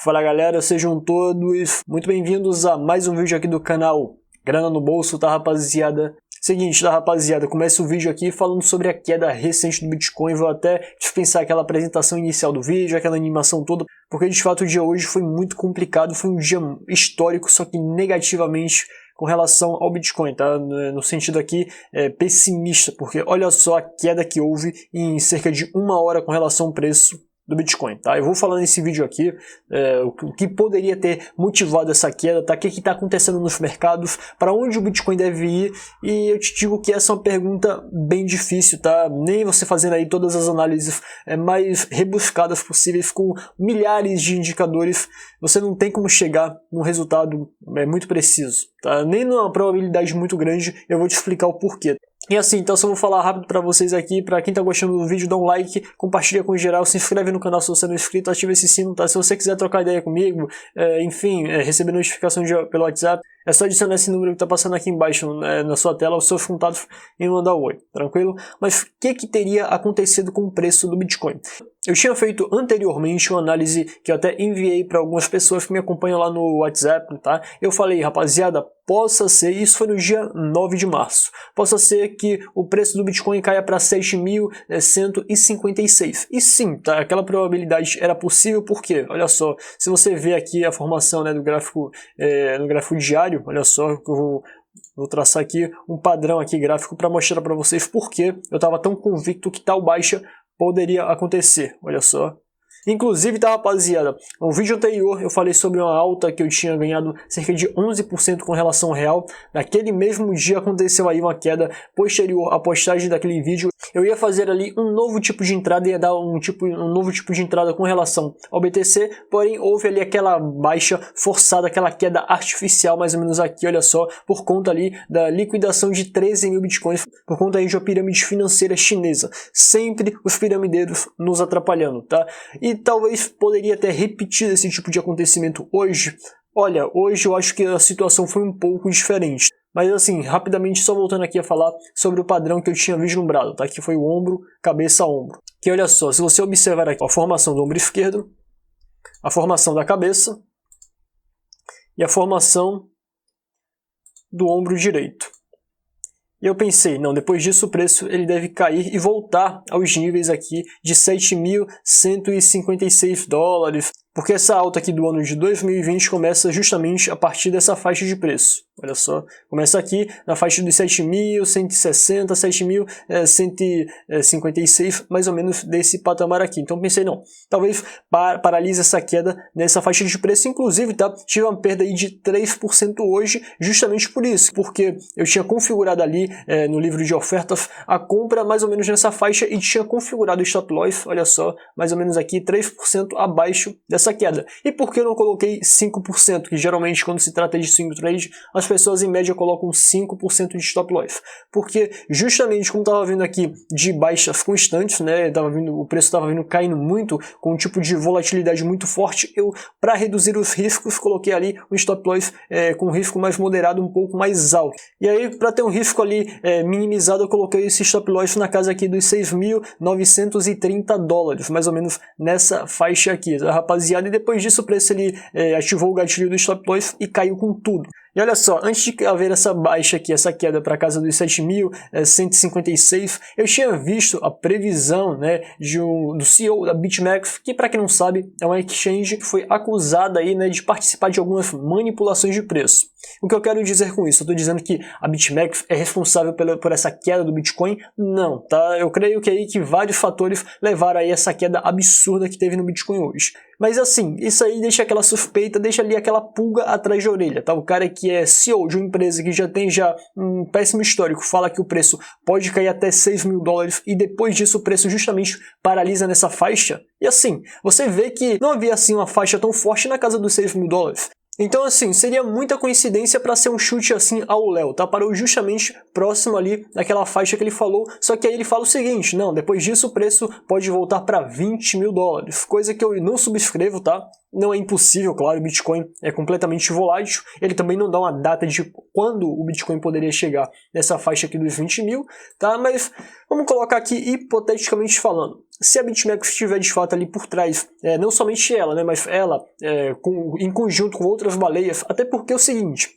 Fala galera, sejam todos muito bem-vindos a mais um vídeo aqui do canal Grana no Bolso, tá rapaziada? Seguinte, tá rapaziada, começa o vídeo aqui falando sobre a queda recente do Bitcoin. Vou até dispensar aquela apresentação inicial do vídeo, aquela animação toda, porque de fato o dia hoje foi muito complicado, foi um dia histórico, só que negativamente com relação ao Bitcoin, tá? No sentido aqui pessimista, porque olha só a queda que houve em cerca de uma hora com relação ao preço do Bitcoin, tá? Eu vou falar nesse vídeo aqui o que poderia ter motivado essa queda, tá? O que está acontecendo nos mercados, para onde o Bitcoin deve ir, e eu te digo que essa é uma pergunta bem difícil, tá? Nem você fazendo aí todas as análises mais rebuscadas possíveis, com milhares de indicadores, você não tem como chegar num resultado muito preciso, tá? Nem numa probabilidade muito grande. Eu vou te explicar o porquê. E assim, então só vou falar rápido pra vocês aqui. Pra quem tá gostando do vídeo, dá um like, compartilha com geral, se inscreve no canal se você não é inscrito, ativa esse sino, tá? Se você quiser trocar ideia comigo, receber notificação pelo WhatsApp, é só adicionar esse número que tá passando aqui embaixo na sua tela, os seus contatos, e mandar um oi, tranquilo? Mas o que teria acontecido com o preço do Bitcoin? Eu tinha feito anteriormente uma análise que eu até enviei para algumas pessoas que me acompanham lá no WhatsApp, tá? Eu falei, rapaziada, possa ser, isso foi no dia 9 de março, possa ser que o preço do Bitcoin caia para 7.156. E sim, tá? Aquela probabilidade era possível, porque, olha só, se você vê aqui a formação, né, do gráfico, no gráfico diário, olha só, eu vou traçar aqui um padrão aqui gráfico para mostrar para vocês porque eu estava tão convicto que tal baixa poderia acontecer, olha só. Inclusive, tá rapaziada, no vídeo anterior eu falei sobre uma alta que eu tinha ganhado cerca de 11% com relação ao real. Naquele mesmo dia aconteceu aí uma queda posterior à postagem daquele vídeo. Eu ia fazer ali um novo tipo de entrada, ia dar um novo tipo de entrada com relação ao BTC, porém houve ali aquela baixa forçada, aquela queda artificial mais ou menos aqui, olha só, por conta ali da liquidação de 13 mil bitcoins, por conta aí de uma pirâmide financeira chinesa. Sempre os piramideiros nos atrapalhando, tá? E talvez poderia ter repetido esse tipo de acontecimento hoje. Olha, hoje eu acho que a situação foi um pouco diferente. Mas assim, rapidamente, só voltando aqui a falar sobre o padrão que eu tinha vislumbrado, tá? Que foi o ombro, cabeça, ombro. Que olha só, se você observar aqui a formação do ombro esquerdo, a formação da cabeça e a formação do ombro direito. E eu pensei, não, depois disso o preço ele deve cair e voltar aos níveis aqui de 7.156 dólares, porque essa alta aqui do ano de 2020 começa justamente a partir dessa faixa de preço. Olha só, começa aqui na faixa de 7.160, 7.156, mais ou menos desse patamar aqui. Então pensei, não, talvez paralise essa queda nessa faixa de preço. Inclusive, tá, tive uma perda aí de 3% hoje, justamente por isso, porque eu tinha configurado ali no livro de ofertas a compra mais ou menos nessa faixa e tinha configurado o stop loss, olha só, mais ou menos aqui 3% abaixo dessa queda. E por que eu não coloquei 5%, que geralmente quando se trata de swing trade, as pessoas em média colocam 5% de stop loss? Porque justamente como estava vindo aqui de baixas constantes, né, o preço estava vindo caindo muito, com um tipo de volatilidade muito forte, eu, para reduzir os riscos, coloquei ali um stop loss com um risco mais moderado, um pouco mais alto. E aí, para ter um risco ali minimizado, eu coloquei esse stop loss na casa aqui dos 6.930 dólares, mais ou menos nessa faixa aqui, tá, rapaziada? E depois disso o preço ele ativou o gatilho do stop loss e caiu com tudo. E olha só, antes de haver essa baixa aqui, essa queda para casa dos 7.156, eu tinha visto a previsão, né, do CEO da BitMEX, que para quem não sabe é uma exchange que foi acusada aí, né, de participar de algumas manipulações de preço. O que eu quero dizer com isso? Eu estou dizendo que a BitMEX é responsável por essa queda do Bitcoin? Não, tá? Eu creio que vários fatores levaram aí essa queda absurda que teve no Bitcoin hoje. Mas assim, isso aí deixa aquela suspeita, deixa ali aquela pulga atrás da orelha, tá? O cara que é CEO de uma empresa que já tem um péssimo histórico, fala que o preço pode cair até 6 mil dólares e depois disso o preço justamente paralisa nessa faixa. E assim, você vê que não havia assim uma faixa tão forte na casa dos 6 mil dólares. Então assim, seria muita coincidência para ser um chute assim ao léu, tá? Parou justamente próximo ali daquela faixa que ele falou, só que aí ele fala o seguinte, não, depois disso o preço pode voltar para 20 mil dólares, coisa que eu não subscrevo, tá? Não é impossível, claro, o Bitcoin é completamente volátil, ele também não dá uma data de quando o Bitcoin poderia chegar nessa faixa aqui dos 20 mil, tá? Mas vamos colocar aqui hipoteticamente falando, se a BitMEX estiver de fato ali por trás, não somente ela, né, mas ela em conjunto com outras baleias, até porque é o seguinte,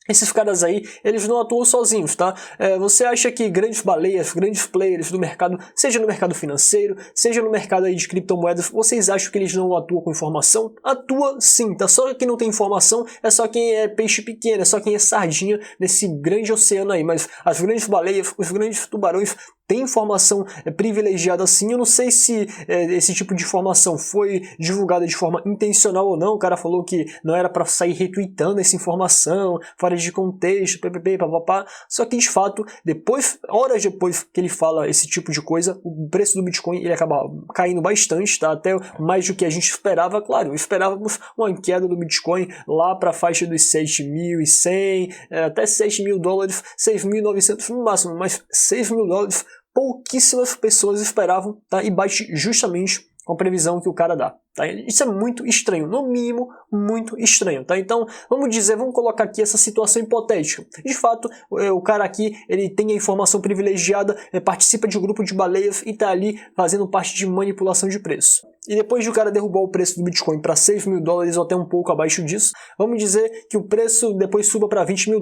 esses caras aí, eles não atuam sozinhos, tá? Você acha que grandes baleias, grandes players do mercado, seja no mercado financeiro, seja no mercado aí de criptomoedas, vocês acham que eles não atuam com informação? Atua sim, tá? Só quem não tem informação é só quem é peixe pequeno, é só quem é sardinha nesse grande oceano aí, mas as grandes baleias, os grandes tubarões tem informação privilegiada assim. Eu não sei se esse tipo de informação foi divulgada de forma intencional ou não. O cara falou que não era para sair retweetando essa informação, fora de contexto, ppp, papapá. Só que de fato, horas depois que ele fala esse tipo de coisa, o preço do Bitcoin ele acaba caindo bastante, tá? Até mais do que a gente esperava. Claro, esperávamos uma queda do Bitcoin lá para a faixa dos 6.100, até $6.000, 6.900 no máximo, mas $6.000 pouquíssimas pessoas esperavam, tá? E bate justamente com a previsão que o cara dá, tá? Isso é muito estranho, no mínimo, muito estranho, tá? Então, vamos colocar aqui essa situação hipotética. De fato, o cara aqui, ele tem a informação privilegiada, participa de um grupo de baleias e tá ali fazendo parte de manipulação de preço. E depois de o cara derrubar o preço do Bitcoin para $6.000 ou até um pouco abaixo disso, vamos dizer que o preço depois suba para $20.000.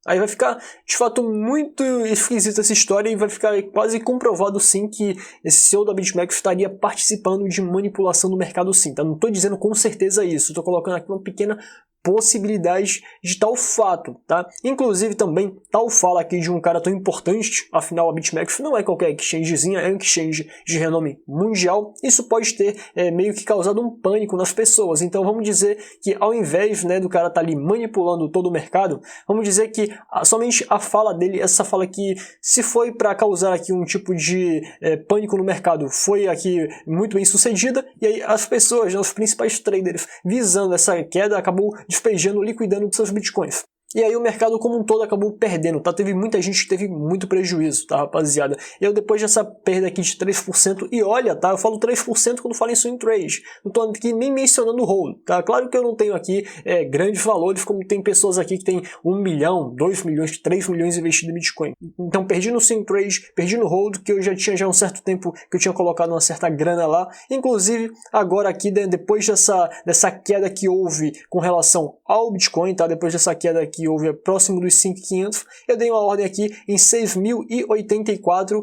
Aí vai ficar, de fato, muito esquisita essa história e vai ficar quase comprovado, sim, que esse CEO da BitMEX estaria participando de manipulação do mercado, sim, tá? Não estou dizendo com certeza isso, estou colocando aqui uma pequena possibilidade de tal fato, tá? Inclusive também, tal fala aqui de um cara tão importante, afinal a BitMEX não é qualquer exchangezinha, é um exchange de renome mundial, isso pode ter meio que causado um pânico nas pessoas. Então vamos dizer que ao invés, né, do cara estar ali manipulando todo o mercado, vamos dizer que somente a fala dele, essa fala que se foi para causar aqui um tipo de pânico no mercado, foi aqui muito bem sucedida, e aí as pessoas, né, os principais traders, visando essa queda, acabou despejando, liquidando seus bitcoins. E aí o mercado como um todo acabou perdendo, tá? Teve muita gente que teve muito prejuízo, tá, rapaziada? Eu depois dessa perda aqui de 3%, e olha, tá? Eu falo 3% quando falo em swing trade. Não tô aqui nem mencionando o hold, tá? Claro que eu não tenho aqui grandes valores, como tem pessoas aqui que tem 1 milhão, 2 milhões, 3 milhões investido em Bitcoin. Então perdi no swing trade, perdi no hold, que eu já tinha um certo tempo que eu tinha colocado uma certa grana lá. Inclusive, agora aqui, depois dessa queda que houve com relação ao Bitcoin, tá? Depois dessa queda que houve próximo dos 5.500, eu dei uma ordem aqui em 6.084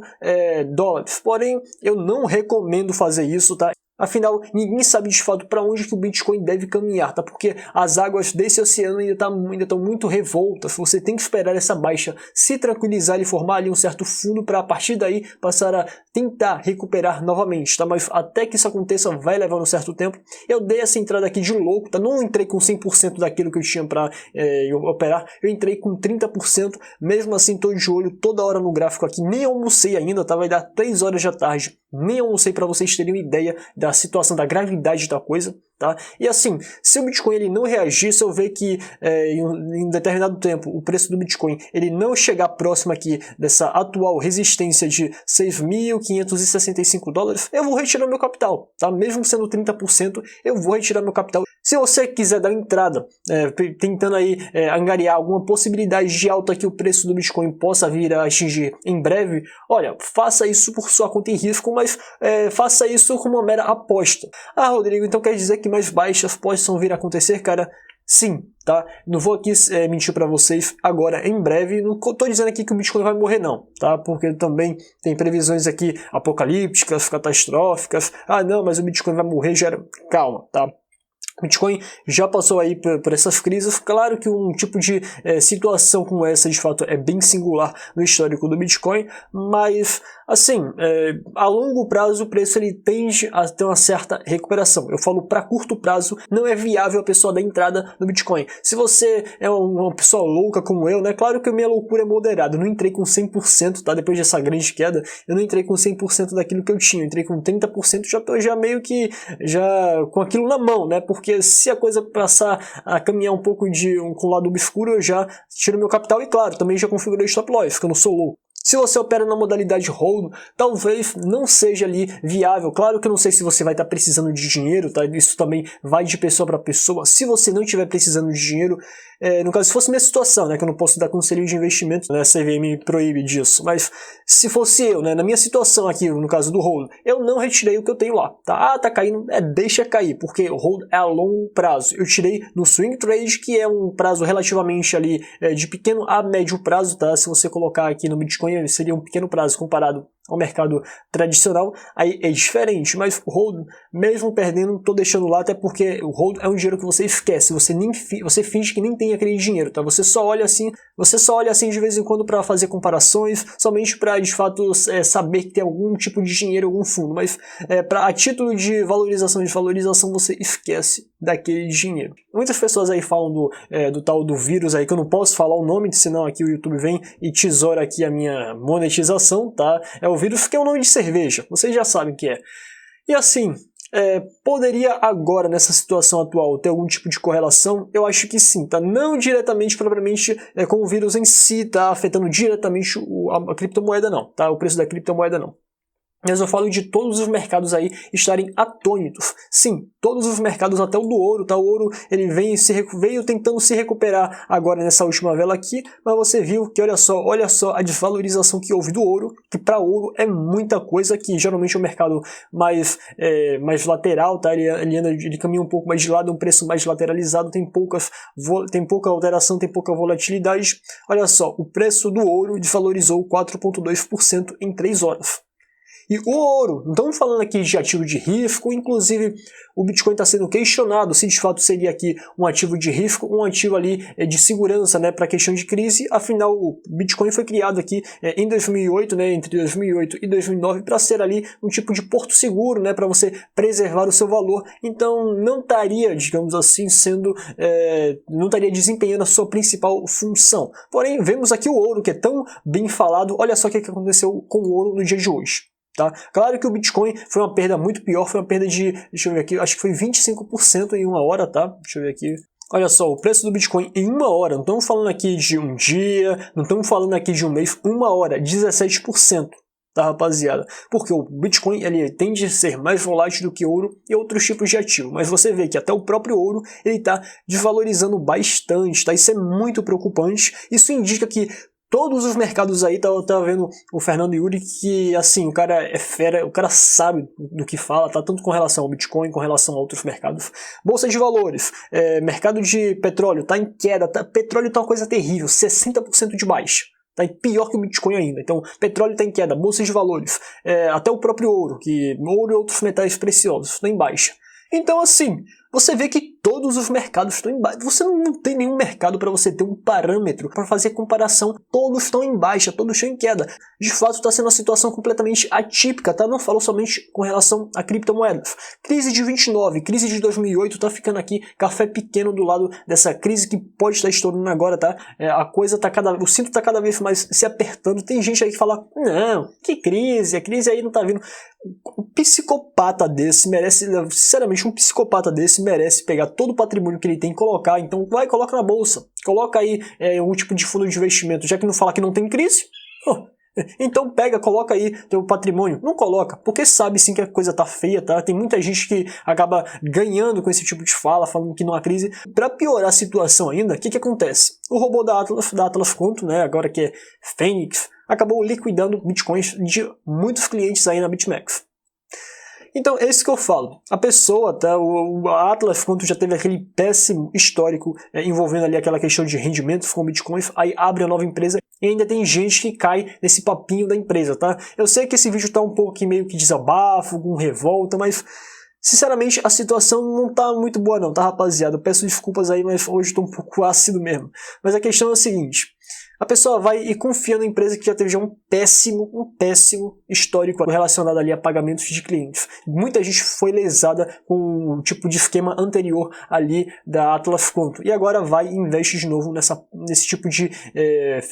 dólares. Porém, eu não recomendo fazer isso, tá? Afinal, ninguém sabe de fato para onde que o Bitcoin deve caminhar, tá? Porque as águas desse oceano ainda estão muito revoltas. Você tem que esperar essa baixa se tranquilizar e formar ali um certo fundo para a partir daí passar a tentar recuperar novamente, tá? Mas até que isso aconteça vai levar um certo tempo. Eu dei essa entrada aqui de louco, tá? Não entrei com 100% daquilo que eu tinha para operar, eu entrei com 30%, mesmo assim tô de olho toda hora no gráfico aqui, nem almocei ainda, tá? Vai dar 3 horas da tarde, nem almocei para vocês terem uma ideia da situação, da gravidade da coisa, tá? E assim, se o Bitcoin ele não reagir, se eu ver que em um determinado tempo o preço do Bitcoin ele não chegar próximo aqui dessa atual resistência de 6.565 dólares, eu vou retirar meu capital, tá? Mesmo sendo 30%, eu vou retirar meu capital. Se você quiser dar entrada, tentando aí angariar alguma possibilidade de alta que o preço do Bitcoin possa vir a atingir em breve, olha, faça isso por sua conta e risco, mas faça isso com uma mera aposta. Ah, Rodrigo, então quer dizer que mais baixas possam vir a acontecer, cara? Sim, tá? Não vou aqui mentir para vocês agora, em breve. Não tô dizendo aqui que o Bitcoin vai morrer não, tá? Porque também tem previsões aqui apocalípticas, catastróficas. Ah, não, mas o Bitcoin vai morrer, já era... Calma, tá? O Bitcoin já passou aí por essas crises. Claro que um tipo de situação como essa, de fato, é bem singular no histórico do Bitcoin, mas, assim, a longo prazo o preço ele tende a ter uma certa recuperação. Eu falo para curto prazo, não é viável a pessoa dar entrada no Bitcoin. Se você é uma pessoa louca como eu, né? Claro que a minha loucura é moderada. Eu não entrei com 100%, tá? Depois dessa grande queda, eu não entrei com 100% daquilo que eu tinha. Eu entrei com 30%, já tô meio que com aquilo na mão, né? Porque se a coisa passar a caminhar um pouco com o lado obscuro, eu já tiro meu capital e, claro, também já configurei stop loss, porque eu não sou louco. Se você opera na modalidade hold, talvez não seja ali viável. Claro que eu não sei se você vai estar precisando de dinheiro, tá? Isso também vai de pessoa para pessoa. Se você não estiver precisando de dinheiro, no caso, se fosse minha situação, né, que eu não posso dar conselho de investimento, né, a CVM proíbe disso, mas se fosse eu, né, na minha situação aqui, no caso do hold, eu não retirei o que eu tenho lá, tá? Ah, tá caindo, deixa cair, porque o hold é a longo prazo. Eu tirei no swing trade, que é um prazo relativamente ali de pequeno a médio prazo, tá? Se você colocar aqui no Bitcoin, seria um pequeno prazo comparado ao mercado tradicional, aí é diferente, mas o hold, mesmo perdendo, tô deixando lá, até porque o hold é um dinheiro que você esquece, você finge que nem tem aquele dinheiro, tá? Você só olha assim de vez em quando para fazer comparações, somente para de fato saber que tem algum tipo de dinheiro, algum fundo, mas a título de valorização você esquece daquele dinheiro. Muitas pessoas aí falam do tal do vírus aí, que eu não posso falar o nome, senão aqui o YouTube vem e tesoura aqui a minha monetização, tá? É o vírus, que é o nome de cerveja, vocês já sabem o que é. E assim, poderia agora, nessa situação atual, ter algum tipo de correlação? Eu acho que sim, tá? Não diretamente, propriamente, com o vírus em si, tá afetando diretamente a criptomoeda não, tá? O preço da criptomoeda não. Mas eu falo de todos os mercados aí estarem atônitos. Sim, todos os mercados, até o do ouro, tá? O ouro ele veio tentando se recuperar agora nessa última vela aqui, mas você viu que olha só a desvalorização que houve do ouro, que para ouro é muita coisa, que geralmente é um mercado mais lateral, tá? Ele caminha um pouco mais de lado, é um preço mais lateralizado, tem pouca alteração, tem pouca volatilidade. Olha só, o preço do ouro desvalorizou 4,2% em 3 horas. E o ouro, não estamos falando aqui de ativo de risco, inclusive o Bitcoin está sendo questionado se de fato seria aqui um ativo de risco, um ativo ali de segurança, né, para questão de crise. Afinal, o Bitcoin foi criado aqui em 2008, né, entre 2008 e 2009, para ser ali um tipo de porto seguro, né, para você preservar o seu valor. Então não estaria, digamos assim, não estaria desempenhando a sua principal função. Porém, vemos aqui o ouro, que é tão bem falado. Olha só o que aconteceu com o ouro no dia de hoje. Tá? Claro que o Bitcoin foi uma perda muito pior, foi uma perda de, deixa eu ver aqui, acho que foi 25% em 1 hora, tá? Deixa eu ver aqui. Olha só, o preço do Bitcoin em 1 hora, não estamos falando aqui de um dia, não estamos falando aqui de um mês, 1 hora, 17%. Tá, rapaziada? Porque o Bitcoin ele tende a ser mais volátil do que ouro e outros tipos de ativo, mas você vê que até o próprio ouro ele está desvalorizando bastante, tá? Isso é muito preocupante. Isso indica que todos os mercados aí, tá vendo o Fernando Yuri, que assim, o cara é fera, o cara sabe do que fala, tá? Tanto com relação ao Bitcoin, com relação a outros mercados. Bolsa de valores, mercado de petróleo, tá em queda, petróleo tá uma coisa terrível, 60% de baixa. Tá pior que o Bitcoin ainda. Então, petróleo está em queda, bolsa de valores, até o próprio ouro, ouro e outros metais preciosos estão em baixa. Então, assim, você vê que todos os mercados estão em baixa. Você não tem nenhum mercado para você ter um parâmetro para fazer comparação. Todos estão em baixa, todos estão em queda. De fato, está sendo uma situação completamente atípica, tá? Não falo somente com relação a criptomoedas. Crise de 29, crise de 2008, tá ficando aqui café pequeno do lado dessa crise que pode estar estourando agora, tá? A coisa tá o cinto tá cada vez mais se apertando. Tem gente aí que fala, não, que crise? A crise aí não tá vindo. Um psicopata desse merece, sinceramente, um psicopata desse merece pegar todo o patrimônio que ele tem e colocar. Então coloca na bolsa, coloca aí um tipo de fundo de investimento, já que não fala que não tem crise. Então coloca aí teu patrimônio. Não coloca, porque sabe sim que a coisa tá feia, tá? Tem muita gente que acaba ganhando com esse tipo de fala, falando que não há crise. Para piorar a situação ainda, o que acontece? O robô da Atlas Quantum, né, agora que é Phoenix, acabou liquidando bitcoins de muitos clientes aí na BitMEX. Então, é isso que eu falo. A pessoa, tá? O Atlas, quando já teve aquele péssimo histórico envolvendo ali aquela questão de rendimentos com bitcoins, aí abre a nova empresa e ainda tem gente que cai nesse papinho da empresa, tá? Eu sei que esse vídeo tá um pouco aqui meio que desabafo, com revolta, mas sinceramente a situação não tá muito boa não, tá, rapaziada? Eu peço desculpas aí, mas hoje tô um pouco ácido mesmo. Mas a questão é o seguinte: a pessoa vai e confia na empresa que já teve um péssimo histórico relacionado ali a pagamentos de clientes. Muita gente foi lesada com um tipo de esquema anterior ali da Atlas Quantum. E agora vai e investe de novo nesse tipo de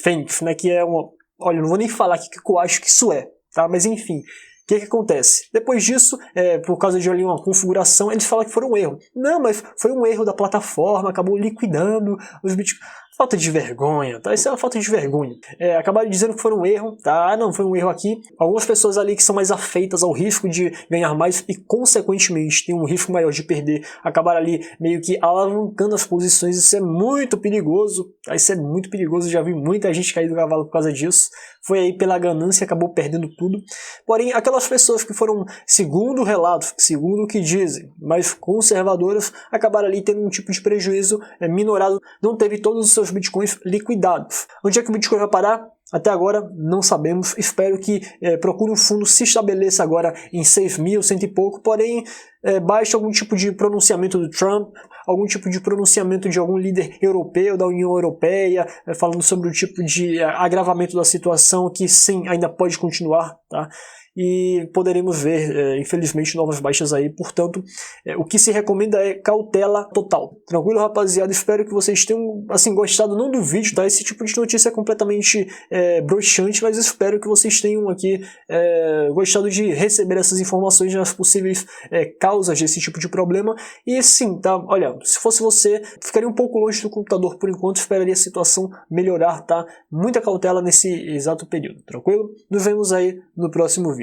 Phoenix, né? Que é uma... Olha, eu não vou nem falar aqui que eu acho que isso tá? Mas enfim... O que acontece? Depois disso, por causa de ali uma configuração, eles falam que foi um erro. Não, mas foi um erro da plataforma, acabou liquidando os bitcoins. Falta de vergonha, tá? Isso é uma falta de vergonha. Acabaram dizendo que foi um erro, tá? Não, foi um erro aqui. Algumas pessoas ali que são mais afeitas ao risco de ganhar mais e, consequentemente, tem um risco maior de perder, acabaram ali meio que alavancando as posições. Isso é muito perigoso, tá? Isso é muito perigoso. Já vi muita gente cair do cavalo por causa disso. Foi aí pela ganância, acabou perdendo tudo. Porém, aquelas pessoas que foram, segundo o relato, segundo o que dizem, mais conservadoras, acabaram ali tendo um tipo de prejuízo minorado, não teve todos os seus bitcoins liquidados. Onde é que o Bitcoin vai parar? Até agora não sabemos, espero que procure um fundo, se estabeleça agora em 6.000, cento e pouco, porém baixe algum tipo de pronunciamento do Trump, algum tipo de pronunciamento de algum líder europeu, da União Europeia, falando sobre o tipo de agravamento da situação, que sim, ainda pode continuar, tá? E poderemos ver, infelizmente, novas baixas aí. Portanto, o que se recomenda é cautela total. Tranquilo, rapaziada? Espero que vocês tenham assim, gostado, não do vídeo, tá? Esse tipo de notícia é completamente broxante, mas espero que vocês tenham aqui gostado de receber essas informações das possíveis causas desse tipo de problema. E sim, tá? Olha, se fosse você, ficaria um pouco longe do computador por enquanto, esperaria a situação melhorar, tá? Muita cautela nesse exato período, tranquilo? Nos vemos aí no próximo vídeo.